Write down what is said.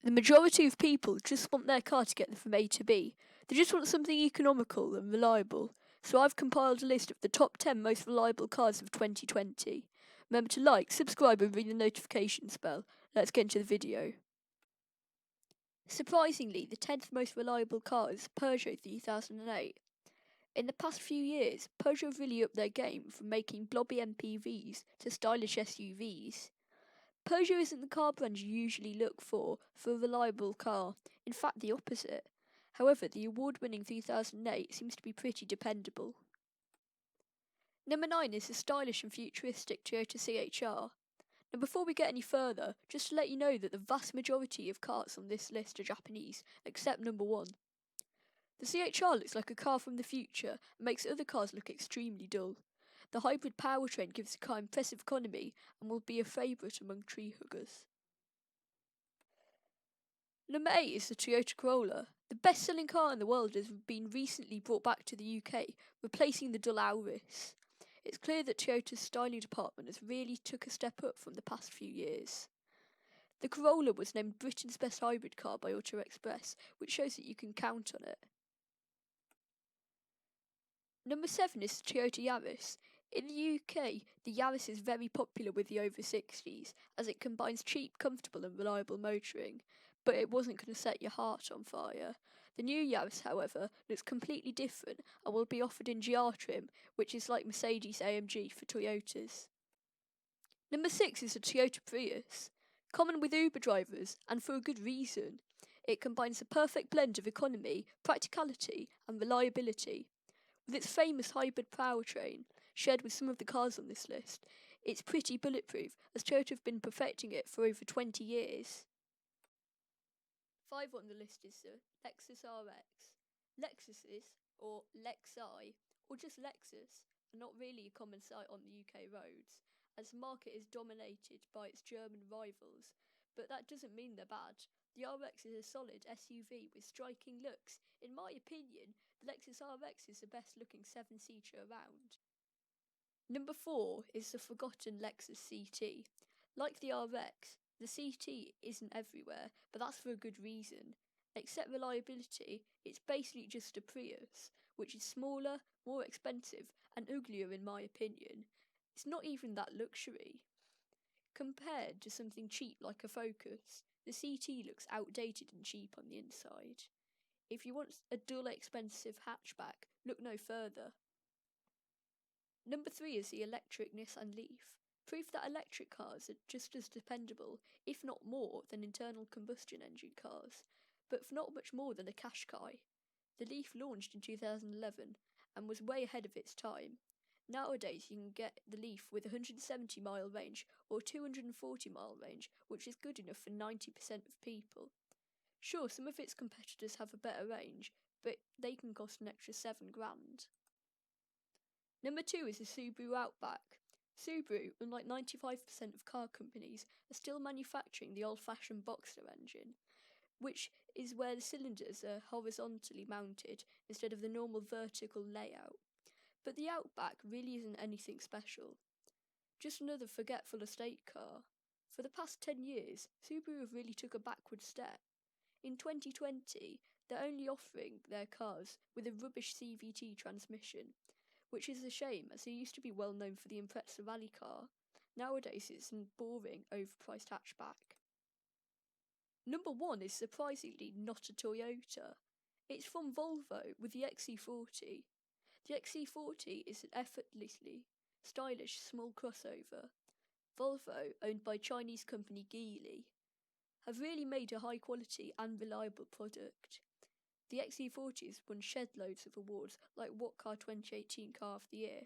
The majority of people just want their car to get them from A to B. They just want something economical and reliable. So I've compiled a list of the top 10 most reliable cars of 2020. Remember to like, subscribe and ring the notifications bell. Let's get into the video. Surprisingly, the 10th most reliable car is Peugeot 3008. In the past few years, Peugeot have really upped their game from making blobby MPVs to stylish SUVs. Peugeot isn't the car brand you usually look for a reliable car, in fact the opposite. However, the award-winning 3008 seems to be pretty dependable. Number 9 is the stylish and futuristic Toyota CHR. Now before we get any further, just to let you know that the vast majority of cars on this list are Japanese, except number 1. The CHR looks like a car from the future and makes other cars look extremely dull. The hybrid powertrain gives the car impressive economy and will be a favourite among tree huggers. Number 8 is the Toyota Corolla. The best-selling car in the world has been recently brought back to the UK, replacing the dull Auris. It's clear that Toyota's styling department has really took a step up from the past few years. The Corolla was named Britain's best hybrid car by Auto Express, which shows that you can count on it. Number 7 is the Toyota Yaris. In the UK, the Yaris is very popular with the over 60s, as it combines cheap, comfortable and reliable motoring, but it wasn't going to set your heart on fire. The new Yaris, however, looks completely different and will be offered in GR trim, which is like Mercedes AMG for Toyotas. Number 6 is the Toyota Prius. Common with Uber drivers, and for a good reason. It combines the perfect blend of economy, practicality and reliability. With its famous hybrid powertrain, shared with some of the cars on this list, it's pretty bulletproof, as Toyota have been perfecting it for over 20 years. 5 on the list is the Lexus RX. Lexuses, or Lexi, or just Lexus, are not really a common sight on the UK roads, as the market is dominated by its German rivals, but that doesn't mean they're bad. The RX is a solid SUV with striking looks. In my opinion, the Lexus RX is the best looking 7-seater around. Number 4 is the forgotten Lexus CT. Like the RX, the CT isn't everywhere, but that's for a good reason. Except reliability, it's basically just a Prius, which is smaller, more expensive, and uglier in my opinion. It's not even that luxury. Compared to something cheap like a Focus, the CT looks outdated and cheap on the inside. If you want a dull expensive hatchback, look no further. Number 3 is the electric Nissan Leaf. Proof that electric cars are just as dependable, if not more, than internal combustion engine cars, but for not much more than a Qashqai. The Leaf launched in 2011 and was way ahead of its time. Nowadays you can get the Leaf with 170-mile range or 240-mile range, which is good enough for 90% of people. Sure, some of its competitors have a better range, but they can cost an extra $7,000. Number 2 is the Subaru Outback. Subaru, unlike 95% of car companies, are still manufacturing the old-fashioned Boxer engine, which is where the cylinders are horizontally mounted instead of the normal vertical layout. But the Outback really isn't anything special. Just another forgetful estate car. For the past 10 years, Subaru have really took a backward step. In 2020, they're only offering their cars with a rubbish CVT transmission, which is a shame as they used to be well known for the Impreza rally car. Nowadays it's a boring, overpriced hatchback. Number 1 is surprisingly not a Toyota. It's from Volvo with the XC40. The XC40 is an effortlessly stylish small crossover. Volvo, owned by Chinese company Geely, have really made a high quality and reliable product. The XC40 has won shed loads of awards like What Car 2018 Car of the Year.